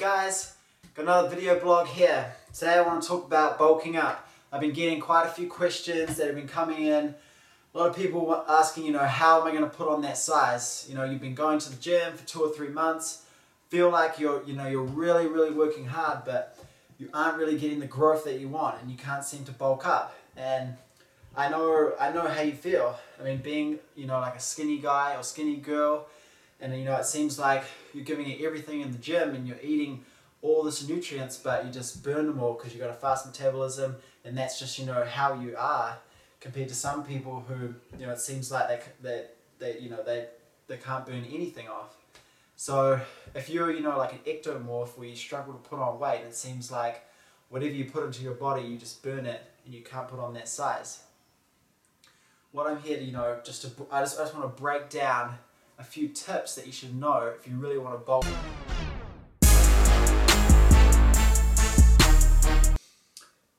guys, got another video blog here. Today I want to talk about bulking up. I've been getting quite a few questions that have been coming in. A lot of people were asking, how am I going to put on that size? You've been going to the gym for 2 or 3 months, feel like you're really working hard, but you aren't really getting the growth that you want and you can't seem to bulk up. And I know how you feel. I mean, being, like a skinny guy or skinny girl, and it seems like you're giving it everything in the gym and you're eating all this nutrients, but you just burn them all because you've got a fast metabolism, and that's just how you are compared to some people who it seems like they can't burn anything off. So if you're like an ectomorph where you struggle to put on weight, it seems like whatever you put into your body you just burn it and you can't put on that size. What I'm here to I just want to break down a few tips that you should know if you really want to bulk.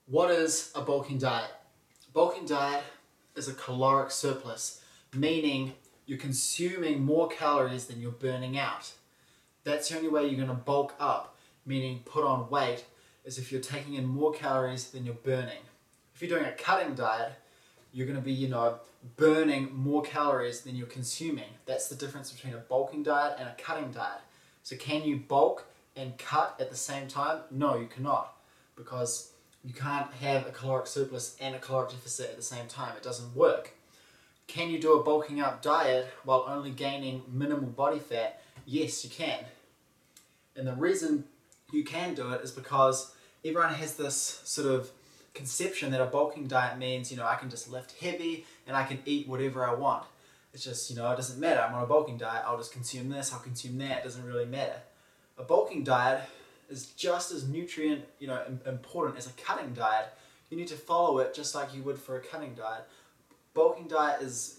What is a bulking diet? A bulking diet is a caloric surplus, meaning you're consuming more calories than you're burning out. That's the only way you're going to bulk up, meaning put on weight, is if you're taking in more calories than you're burning. If you're doing a cutting diet, you're going to be, burning more calories than you're consuming. That's the difference between a bulking diet and a cutting diet. So can you bulk and cut at the same time? No, you cannot, because you can't have a caloric surplus and a caloric deficit at the same time. It doesn't work. Can you do a bulking up diet while only gaining minimal body fat? Yes, you can. And the reason you can do it is because everyone has this sort of conception that a bulking diet means, I can just lift heavy and I can eat whatever I want. It's just, it doesn't matter. I'm on a bulking diet. I'll just consume this, I'll consume that. It doesn't really matter. A bulking diet is just as nutrient, important as a cutting diet. You need to follow it just like you would for a cutting diet. Bulking diet is,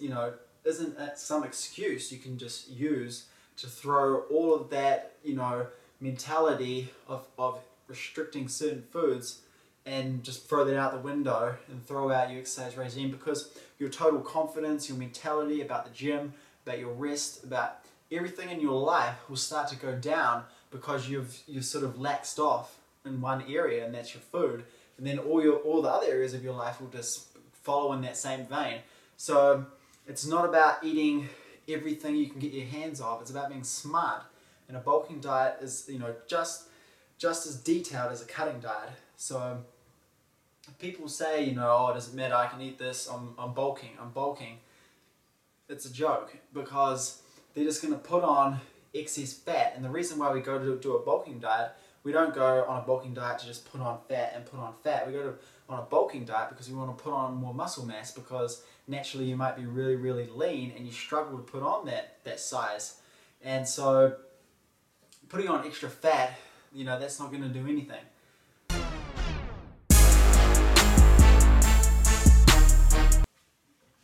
isn't some excuse you can just use to throw all of that, mentality of restricting certain foods and just throw that out the window and throw out your exercise regime, because your total confidence, your mentality about the gym, about your rest, about everything in your life will start to go down because you've sort of laxed off in one area, and that's your food, and then all the other areas of your life will just follow in that same vein. So it's not about eating everything you can get your hands on, it's about being smart. And a bulking diet is just as detailed as a cutting diet. So people say, oh, it doesn't matter, I can eat this, I'm bulking. It's a joke, because they're just going to put on excess fat. And the reason why we go to do a bulking diet, we don't go on a bulking diet to just put on fat. We go on a bulking diet because we want to put on more muscle mass, because naturally you might be really lean and you struggle to put on that size. And so putting on extra fat, that's not going to do anything.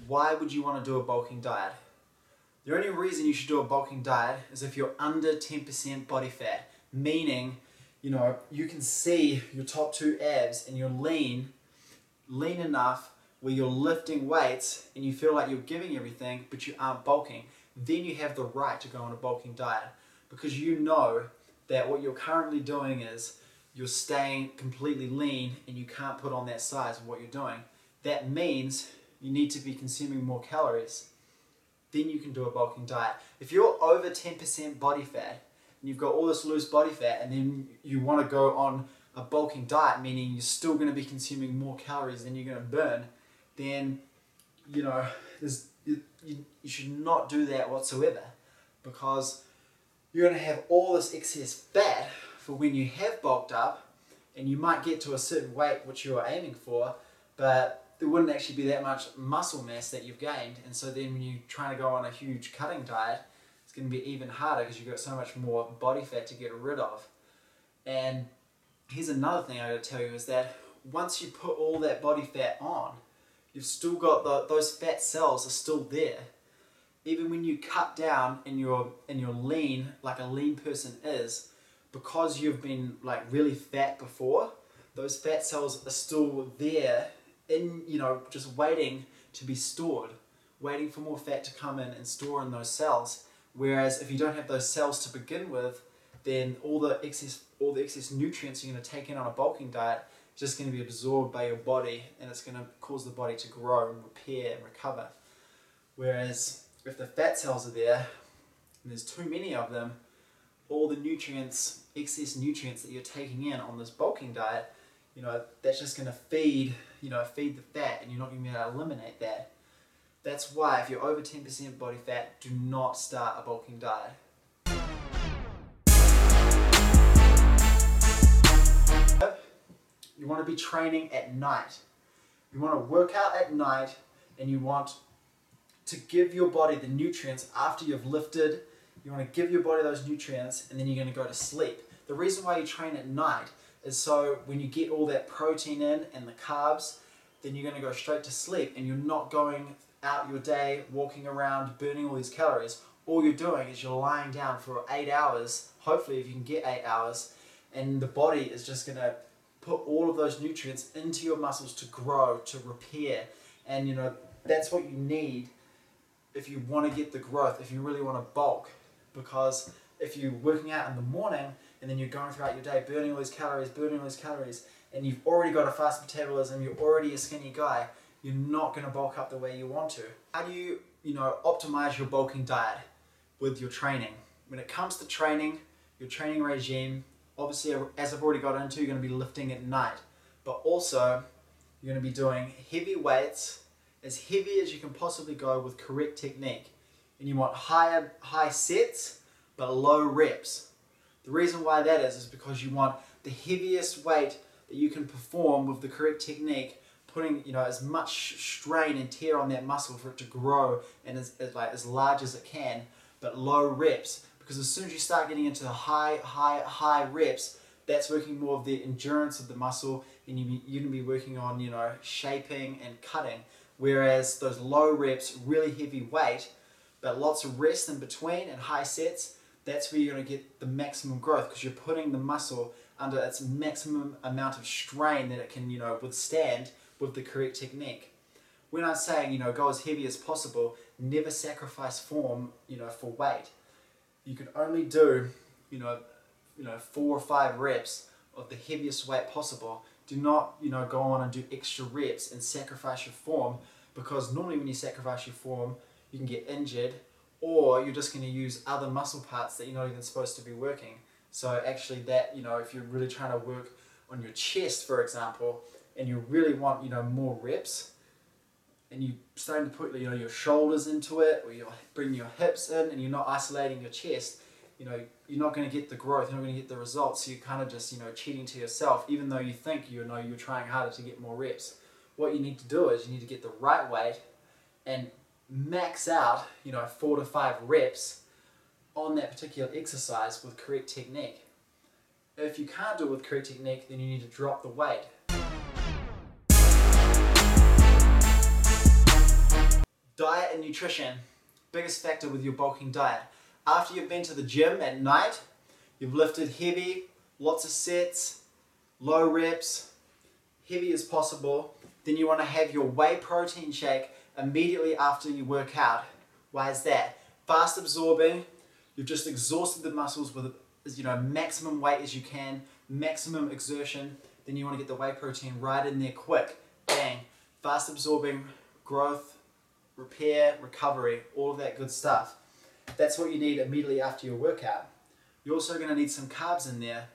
Why would you want to do a bulking diet? The only reason you should do a bulking diet is if you're under 10% body fat, meaning, you can see your top 2 abs and you're lean enough where you're lifting weights and you feel like you're giving everything, but you aren't bulking. Then you have the right to go on a bulking diet, because you know that what you're currently doing is you're staying completely lean and you can't put on that size of what you're doing. That means you need to be consuming more calories. Then you can do a bulking diet. If you're over 10% body fat and you've got all this loose body fat, and then you want to go on a bulking diet, meaning you're still going to be consuming more calories than you're going to burn, then you should not do that whatsoever, because you're going to have all this excess fat for when you have bulked up, and you might get to a certain weight which you are aiming for, but there wouldn't actually be that much muscle mass that you've gained. And so then when you're trying to go on a huge cutting diet, it's going to be even harder because you've got so much more body fat to get rid of. And here's another thing I got to tell you, is that once you put all that body fat on, you've still got those fat cells are still there. Even when you cut down and you're lean, like a lean person is, because you've been like really fat before, those fat cells are still there, just waiting to be stored, waiting for more fat to come in and store in those cells. Whereas if you don't have those cells to begin with, then all the excess all the excess nutrients you're going to take in on a bulking diet is just going to be absorbed by your body, and it's going to cause the body to grow and repair and recover. Whereas if the fat cells are there and there's too many of them, all the nutrients, excess nutrients that you're taking in on this bulking diet, that's just going to feed the fat, and you're not going to be able to eliminate that. That's why if you're over 10% body fat, do not start a bulking diet. You want to be training at night. You want to work out at night, and you want to give your body the nutrients after you've lifted. You want to give your body those nutrients, and then you're going to go to sleep. The reason why you train at night is so when you get all that protein in and the carbs, then you're going to go straight to sleep, and you're not going out your day, walking around, burning all these calories. All you're doing is you're lying down for 8 hours, hopefully if you can get 8 hours, and the body is just going to put all of those nutrients into your muscles to grow, to repair. And that's what you need if you want to get the growth, if you really want to bulk. Because if you're working out in the morning and then you're going throughout your day burning all these calories, and you've already got a fast metabolism, you're already a skinny guy, you're not going to bulk up the way you want to. How do you, optimize your bulking diet with your training? When it comes to training, your training regime, obviously, as I've already got into, you're going to be lifting at night. But also, you're going to be doing heavy weights, as heavy as you can possibly go with correct technique. And you want high sets, but low reps. The reason why that is because you want the heaviest weight that you can perform with the correct technique, putting as much strain and tear on that muscle for it to grow and as large as it can, but low reps. Because as soon as you start getting into the high reps, that's working more of the endurance of the muscle, and you're going to be working on shaping and cutting. Whereas those low reps, really heavy weight, but lots of rest in between and high sets, that's where you're going to get the maximum growth, because you're putting the muscle under its maximum amount of strain that it can withstand with the correct technique. When I'm saying go as heavy as possible, never sacrifice form for weight. You can only do 4 or 5 reps of the heaviest weight possible. Do not go on and do extra reps and sacrifice your form, because normally when you sacrifice your form, you can get injured, or you're just going to use other muscle parts that you're not even supposed to be working. So actually that, if you're really trying to work on your chest, for example, and you really want, more reps, and you're starting to put, your shoulders into it, or you're bringing your hips in, and you're not isolating your chest, you're not going to get the growth, you're not going to get the results. So you're kind of just, cheating to yourself, even though you think you're trying harder to get more reps. What you need to do is you need to get the right weight and max out, 4 to 5 reps on that particular exercise with correct technique. If you can't do it with correct technique, then you need to drop the weight. Diet and nutrition, biggest factor with your bulking diet. After you've been to the gym at night, you've lifted heavy, lots of sets, low reps, heavy as possible, then you want to have your whey protein shake immediately after you work out. Why is that? Fast absorbing, you've just exhausted the muscles with maximum weight as you can, maximum exertion, then you want to get the whey protein right in there quick. Bang. Fast absorbing, growth, repair, recovery, all of that good stuff. That's what you need immediately after your workout. You're also going to need some carbs in there.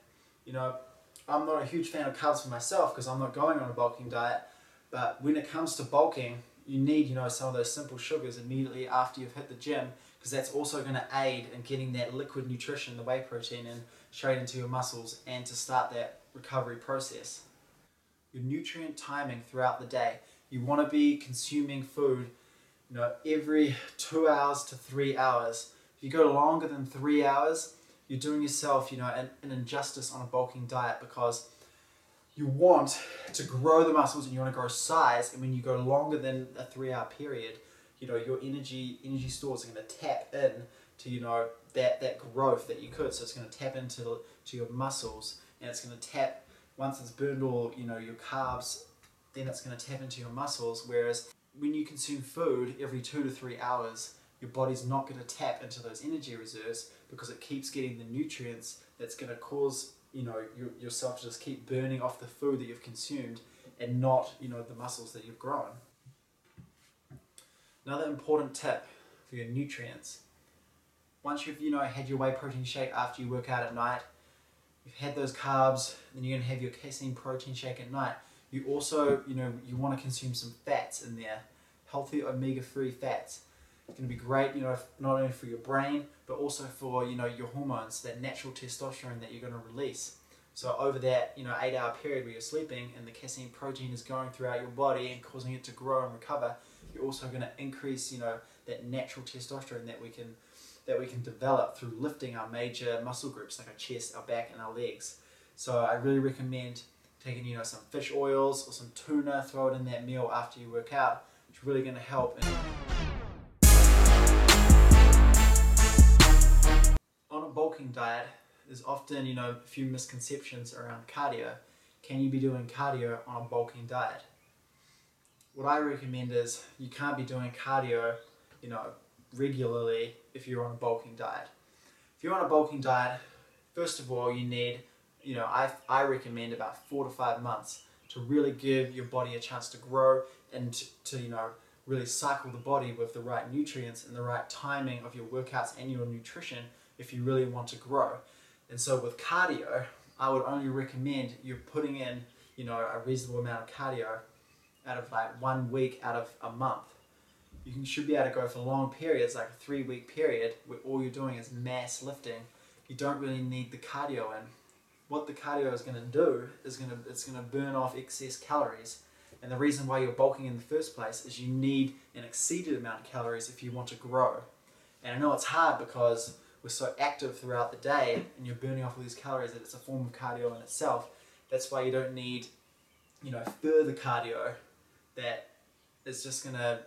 I'm not a huge fan of carbs for myself because I'm not going on a bulking diet, but when it comes to bulking, you need some of those simple sugars immediately after you've hit the gym, because that's also going to aid in getting that liquid nutrition, the whey protein, in straight into your muscles and to start that recovery process. Your nutrient timing throughout the day. You want to be consuming food every 2 hours to 3 hours. If you go longer than 3 hours, you're doing yourself an injustice on a bulking diet, because you want to grow the muscles and you want to grow size, and when you go longer than a 3 hour period, your energy stores are going to tap in to that growth that you could. So it's going to tap into your muscles, and it's going to tap, once it's burned all your carbs, then it's going to tap into your muscles. Whereas when you consume food every 2 to 3 hours, your body's not going to tap into those energy reserves, because it keeps getting the nutrients that's going to cause yourself to just keep burning off the food that you've consumed and not the muscles that you've grown. Another important tip for your nutrients. Once you've had your whey protein shake after you work out at night, you've had those carbs, then you're going to have your casein protein shake at night. You also you want to consume some fats in there, healthy omega-3 fats. It's going to be great, not only for your brain, but also for your hormones, that natural testosterone that you're going to release. So over that 8-hour period where you're sleeping and the casein protein is going throughout your body and causing it to grow and recover, you're also going to increase that natural testosterone that we can develop through lifting our major muscle groups like our chest, our back, and our legs. So I really recommend taking some fish oils or some tuna, throw it in that meal after you work out. It's really going to help. On a bulking diet, there's often a few misconceptions around cardio. Can you be doing cardio on a bulking diet? What I recommend is you can't be doing cardio regularly if you're on a bulking diet. If you're on a bulking diet, first of all, you need I recommend about 4 to 5 months to really give your body a chance to grow and to really cycle the body with the right nutrients and the right timing of your workouts and your nutrition if you really want to grow. And so with cardio, I would only recommend you putting in a reasonable amount of cardio out of like 1 week out of a month. You should be able to go for long periods, like a 3-week period, where all you're doing is mass lifting. You don't really need the cardio in. What the cardio is going to do is it's going to burn off excess calories. And the reason why you're bulking in the first place is you need an exceeded amount of calories if you want to grow. And I know it's hard because we're so active throughout the day and you're burning off all these calories that it's a form of cardio in itself. That's why you don't need further cardio that is just going to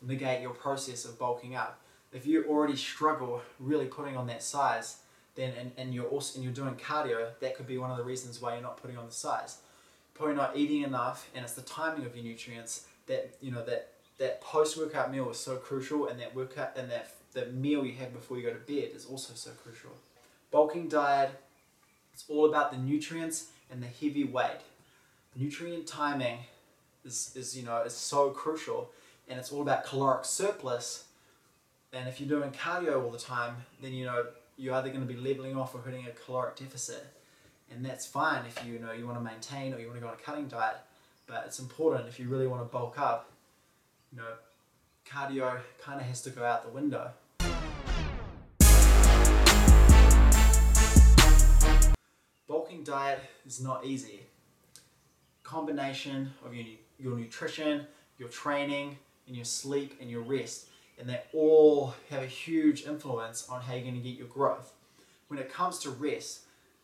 negate your process of bulking up. If you already struggle really putting on that size, then and you're doing cardio, that could be one of the reasons why you're not putting on the size. Probably not eating enough, and it's the timing of your nutrients that that post-workout meal is so crucial, and that meal you have before you go to bed is also so crucial. Bulking diet, it's all about the nutrients and the heavy weight. Nutrient timing is so crucial, and it's all about caloric surplus. And if you're doing cardio all the time, then you're either going to be leveling off or hitting a caloric deficit, and that's fine if you want to maintain or you want to go on a cutting diet. But it's important if you really want to bulk up. Cardio kind of has to go out the window. Bulking diet is not easy. Combination of your nutrition, your training, and your sleep and your rest, and they all have a huge influence on how you're going to get your growth. When it comes to rest,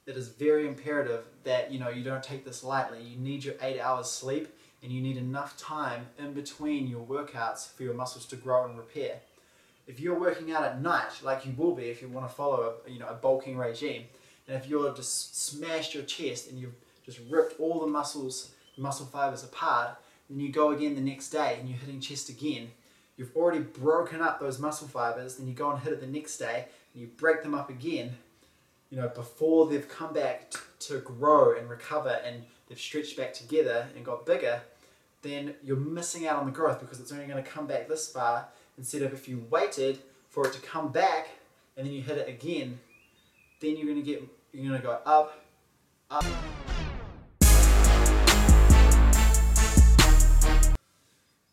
it is very imperative that you don't take this lightly. You need your 8 hours sleep, and you need enough time in between your workouts for your muscles to grow and repair. If you're working out at night, like you will be if you want to follow a bulking regime, and if you're just smashed your chest and you've just ripped all the muscle fibers apart, and you go again the next day and you're hitting chest again, you've already broken up those muscle fibers, then you go and hit it the next day and you break them up again, before they've come back to grow and recover and they've stretched back together and got bigger, then you're missing out on the growth because it's only going to come back this far, instead of if you waited for it to come back and then you hit it again, then you're going to go up, up.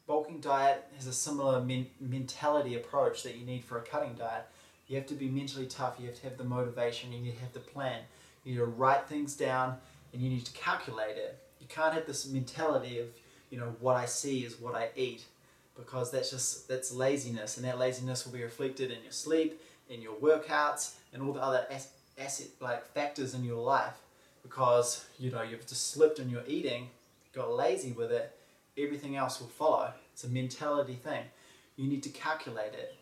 Bulking diet has a similar mentality approach that you need for a cutting diet. You have to be mentally tough, you have to have the motivation, you need to have the plan. You need to write things down and you need to calculate it. You can't have this mentality of, what I see is what I eat, because that's laziness, and that laziness will be reflected in your sleep, in your workouts, and all the other factors in your life, because you've just slipped in your eating, got lazy with it, everything else will follow. It's a mentality thing. You need to calculate it.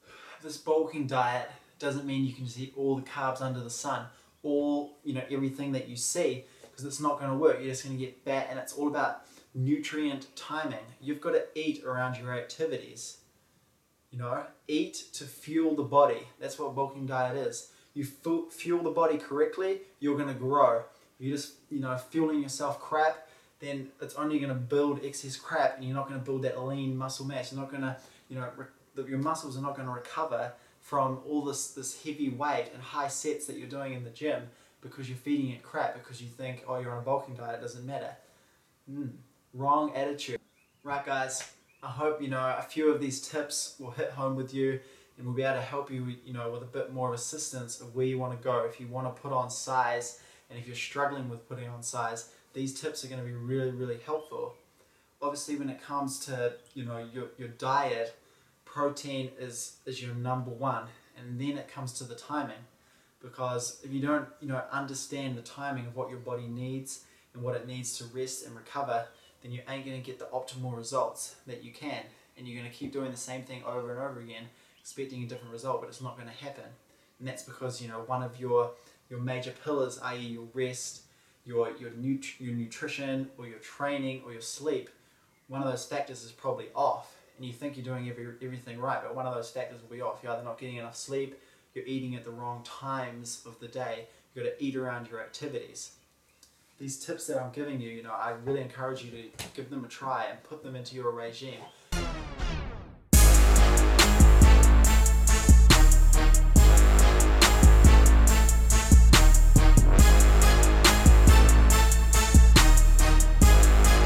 This bulking diet doesn't mean you can just eat all the carbs under the sun, everything that you see, because it's not going to work. You're just going to get fat, and it's all about nutrient timing. You've got to eat around your activities. Eat to fuel the body. That's what bulking diet is. You fuel the body correctly, you're going to grow. you're just, fueling yourself crap, then it's only going to build excess crap, and you're not going to build that lean muscle mass. You're not going to, your muscles are not going to recover from all this heavy weight and high sets that you're doing in the gym because you're feeding it crap, because you think, oh, you're on a bulking diet, it doesn't matter. Wrong attitude. Right, guys, I hope, a few of these tips will hit home with you, and we'll be able to help you, with a bit more of assistance of where you want to go. If you want to put on size, and if you're struggling with putting on size, these tips are going to be really, really helpful. Obviously, when it comes to, your diet, protein is your number one, and then it comes to the timing. Because if you don't, understand the timing of what your body needs and what it needs to rest and recover, then you ain't going to get the optimal results that you can. And you're going to keep doing the same thing over and over again, expecting a different result, but it's not going to happen. And that's because, one of your major pillars, i.e. your rest, your nutrition, or your training, or your sleep, one of those factors is probably off. And you think you're doing everything right, but one of those factors will be off. You're either not getting enough sleep, you're eating at the wrong times of the day, you've got to eat around your activities. These tips that I'm giving you, I really encourage you to give them a try and put them into your regime.